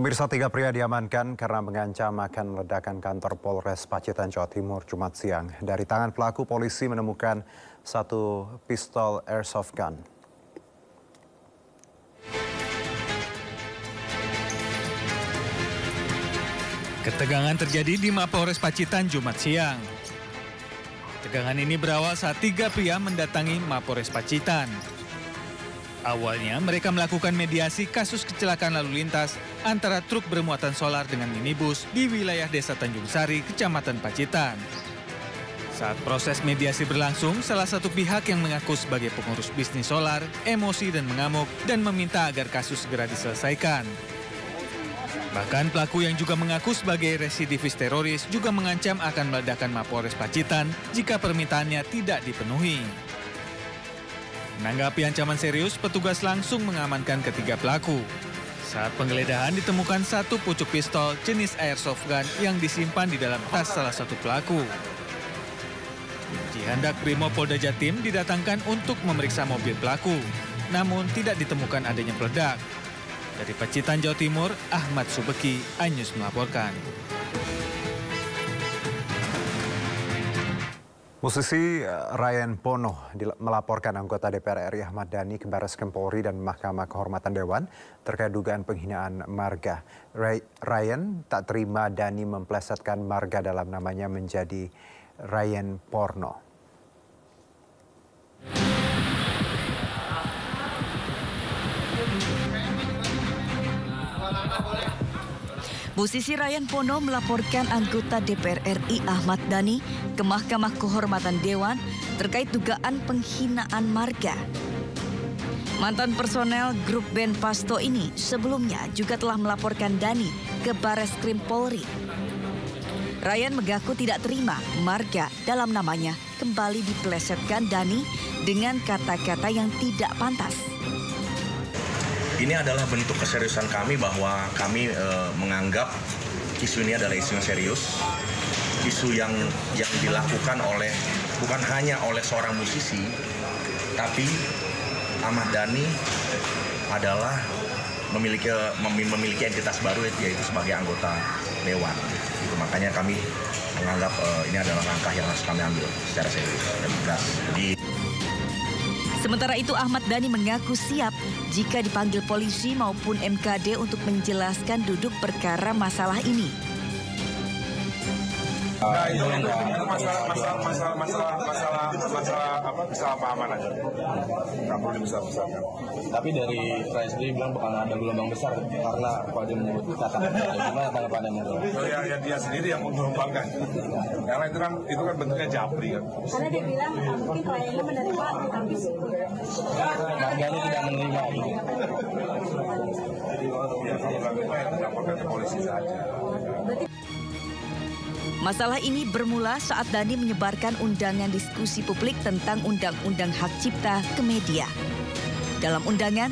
Pemirsa, 3 pria diamankan karena mengancam akan meledakan kantor Polres Pacitan, Jawa Timur, Jumat siang. Dari tangan pelaku, polisi menemukan 1 pistol airsoft gun. Ketegangan terjadi di Mapolres Pacitan Jumat siang. Tegangan ini berawal saat 3 pria mendatangi Mapolres Pacitan. Awalnya mereka melakukan mediasi kasus kecelakaan lalu lintas antara truk bermuatan solar dengan minibus di wilayah Desa Tanjung Sari, Kecamatan Pacitan. Saat proses mediasi berlangsung, salah satu pihak yang mengaku sebagai pengurus bisnis solar emosi dan mengamuk dan meminta agar kasus segera diselesaikan. Bahkan pelaku yang juga mengaku sebagai residivis teroris juga mengancam akan meledakkan Mapolres Pacitan jika permintaannya tidak dipenuhi. Menanggapi ancaman serius, petugas langsung mengamankan ketiga pelaku. Saat penggeledahan ditemukan 1 pucuk pistol jenis airsoft gun yang disimpan di dalam tas salah satu pelaku. Jihandak Brimopolda Jatim didatangkan untuk memeriksa mobil pelaku, namun tidak ditemukan adanya peledak. Dari Pacitan, Jawa Timur, Ahmad Subeki, iNews melaporkan. Musisi Ryan Pono melaporkan anggota DPR RI Ahmad Dhani ke Barreskrim Polri dan Mahkamah Kehormatan Dewan terkait dugaan penghinaan marga. Ryan tak terima Dhani memplesetkan marga dalam namanya menjadi Ryan Porno. Musisi Ryan Pono melaporkan anggota DPR RI Ahmad Dhani ke Mahkamah Kehormatan Dewan terkait dugaan penghinaan marga. Mantan personel grup band Pasto ini sebelumnya juga telah melaporkan Dhani ke Barreskrim Polri. Ryan mengaku tidak terima marga dalam namanya kembali dipelesetkan Dhani dengan kata-kata yang tidak pantas. Ini adalah bentuk keseriusan kami bahwa kami menganggap isu ini adalah isu yang serius, isu yang dilakukan bukan hanya oleh seorang musisi, tapi Ahmad Dhani adalah memiliki entitas baru yaitu sebagai anggota dewan. Itu makanya kami menganggap ini adalah langkah yang harus kami ambil secara serius dan tegas. Sementara itu Ahmad Dhani mengaku siap jika dipanggil polisi maupun MKD untuk menjelaskan duduk perkara masalah ini. Nah, itu masalah pahaman aja. Nggak perlu dibesar-besarkan. Tapi dari Ryan sendiri bilang bakal ada gelombang besar karena Pak Jem menyebut kata-kata. Gimana tanggapannya menurut? Ya dia sendiri yang menggelombangkan. Karena itu kan bentuknya japri kan. Karena dia bilang mungkin kliennya menerima tapi marganya tidak menerima gitu. Ya kalau nggak menerima ya dilaporkan ke polisi saja. Masalah ini bermula saat Dhani menyebarkan undangan diskusi publik tentang Undang-Undang Hak Cipta ke media. Dalam undangan,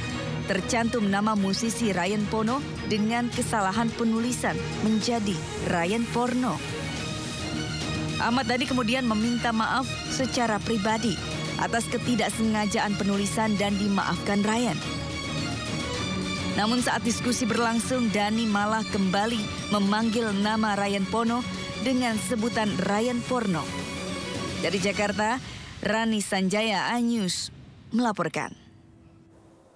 tercantum nama musisi Ryan Pono dengan kesalahan penulisan menjadi Ryan Porno. Ahmad Dhani kemudian meminta maaf secara pribadi atas ketidaksengajaan penulisan dan dimaafkan Ryan. Namun saat diskusi berlangsung, Dhani malah kembali memanggil nama Ryan Pono dengan sebutan Ryan Porno. Dari Jakarta, Rani Sanjaya, iNews melaporkan.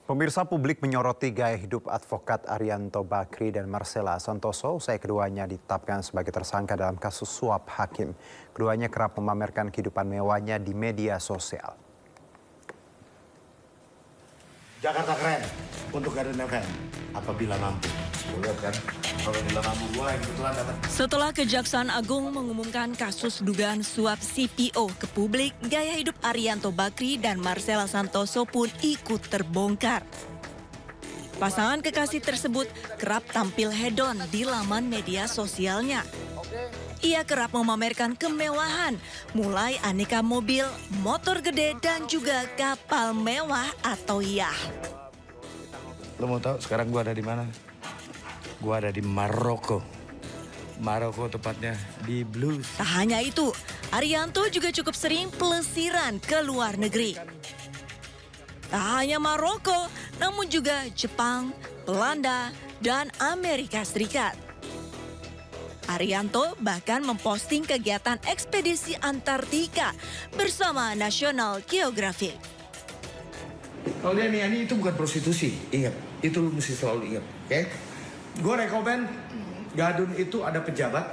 Pemirsa, publik menyoroti gaya hidup advokat Arianto Bakri dan Marcella Santoso usai keduanya ditetapkan sebagai tersangka dalam kasus suap hakim. Keduanya kerap memamerkan kehidupan mewahnya di media sosial. Jakarta keren untuk Garden FM apabila mampu. Lihat kan, kalau bila mampu gua yang kebetulan dapat. Setelah Kejaksaan Agung mengumumkan kasus dugaan suap CPO ke publik, gaya hidup Arianto Bakri dan Marcella Santoso pun ikut terbongkar. Pasangan kekasih tersebut kerap tampil hedon di laman media sosialnya. Ia kerap memamerkan kemewahan, mulai aneka mobil, motor gede, dan juga kapal mewah atau yacht. Lo mau tahu sekarang gua ada di mana? Gua ada di Maroko. Maroko tepatnya di Blues. Tak hanya itu, Arianto juga cukup sering pelesiran ke luar negeri. Tak hanya Maroko, namun juga Jepang, Belanda, dan Amerika Serikat. Arianto bahkan memposting kegiatan ekspedisi Antartika bersama National Geographic. Kalau dia ini itu bukan prostitusi, ingat. Itu lu mesti selalu ingat, oke? Gue rekomen Gadun itu ada pejabat,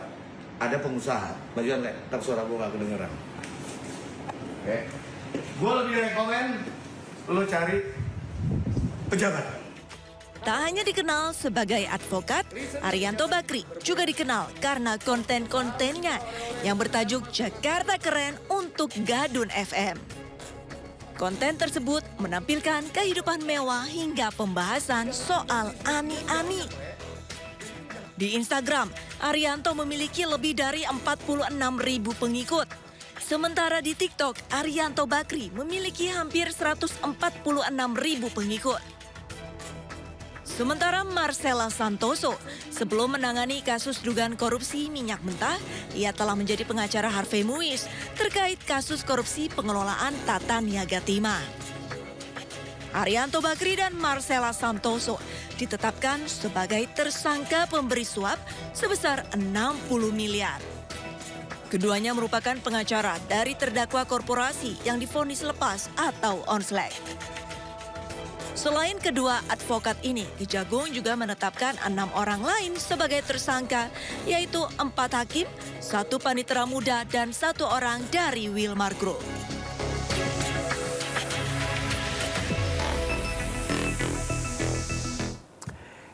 ada pengusaha. Majuan le, ntar suara gue gak kedengeran. Oke? Gue lebih rekomen lo cari pejabat. Tak hanya dikenal sebagai advokat, Arianto Bakri juga dikenal karena konten-kontennya yang bertajuk Jakarta Keren untuk Gadun FM. Konten tersebut menampilkan kehidupan mewah hingga pembahasan soal ani-ani. Di Instagram, Arianto memiliki lebih dari 46.000 pengikut. Sementara di TikTok, Arianto Bakri memiliki hampir 146.000 pengikut. Sementara Marcella Santoso, sebelum menangani kasus dugaan korupsi minyak mentah, ia telah menjadi pengacara Harvey Muiz terkait kasus korupsi pengelolaan Tata Niaga Timah. Arianto Bakri dan Marcella Santoso ditetapkan sebagai tersangka pemberi suap sebesar 60 miliar. Keduanya merupakan pengacara dari terdakwa korporasi yang divonis lepas atau onsleg. Selain kedua advokat ini, Kejagung juga menetapkan 6 orang lain sebagai tersangka, yaitu 4 hakim, 1 panitera muda, dan 1 orang dari Wilmar Group.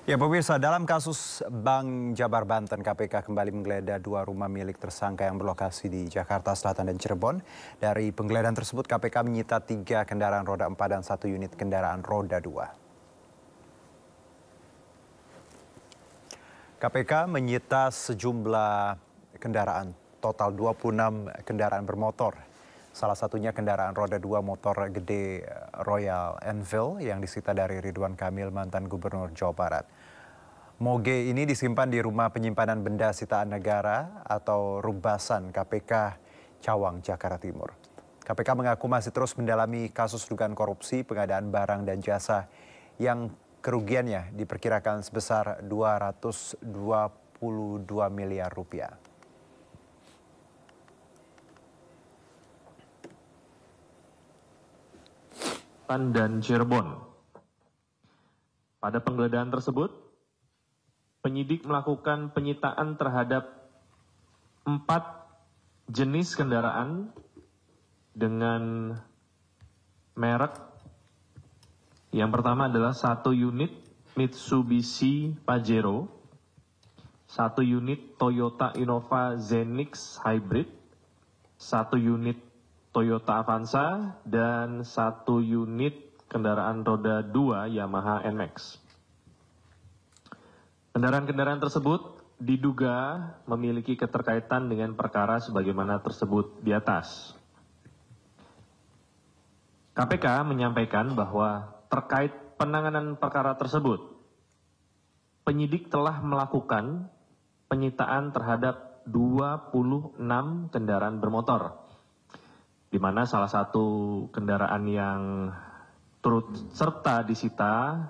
Ya pemirsa, dalam kasus Bank Jabar Banten, KPK kembali menggeledah 2 rumah milik tersangka yang berlokasi di Jakarta Selatan dan Cirebon. Dari penggeledahan tersebut, KPK menyita 3 kendaraan roda 4 dan 1 unit kendaraan roda 2. KPK menyita sejumlah kendaraan, total 26 kendaraan bermotor. Salah satunya kendaraan roda 2 motor gede Royal Enfield yang disita dari Ridwan Kamil, mantan Gubernur Jawa Barat. Moge ini disimpan di Rumah Penyimpanan Benda Sitaan Negara atau Rubasan KPK Cawang, Jakarta Timur. KPK mengaku masih terus mendalami kasus dugaan korupsi pengadaan barang dan jasa yang kerugiannya diperkirakan sebesar 222 miliar rupiah. Dan Cirebon. Pada penggeledahan tersebut, penyidik melakukan penyitaan terhadap 4 jenis kendaraan dengan merek. Yang pertama adalah 1 unit Mitsubishi Pajero, 1 unit Toyota Innova Zenix Hybrid, 1 unit Toyota Avanza, dan 1 unit kendaraan roda 2 Yamaha NMAX. Kendaraan-kendaraan tersebut diduga memiliki keterkaitan dengan perkara sebagaimana tersebut di atas. KPK menyampaikan bahwa terkait penanganan perkara tersebut, penyidik telah melakukan penyitaan terhadap 26 kendaraan bermotor, di mana salah satu kendaraan yang turut serta disita,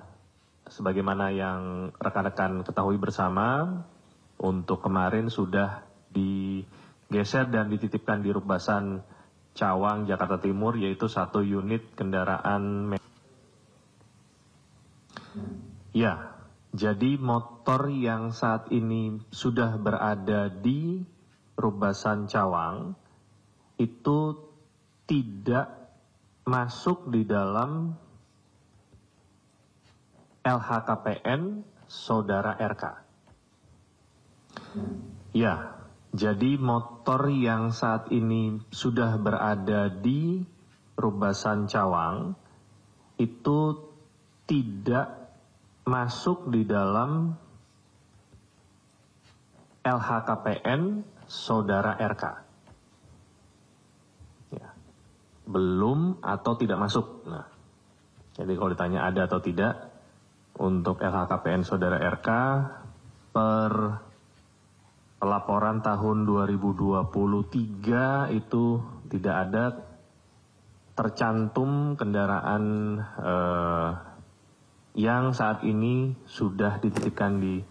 sebagaimana yang rekan-rekan ketahui bersama, untuk kemarin sudah digeser dan dititipkan di Rubasan Cawang, Jakarta Timur, yaitu 1 unit kendaraan. Ya, jadi motor yang saat ini sudah berada di Rubasan Cawang itu tidak masuk di dalam LHKPN Saudara RK. Ya, jadi motor yang saat ini sudah berada di Rubasan Cawang itu tidak masuk di dalam LHKPN Saudara RK. Belum atau tidak masuk. Nah, jadi kalau ditanya ada atau tidak, untuk LHKPN Saudara RK per laporan tahun 2023 itu tidak ada tercantum kendaraan yang saat ini sudah dititipkan di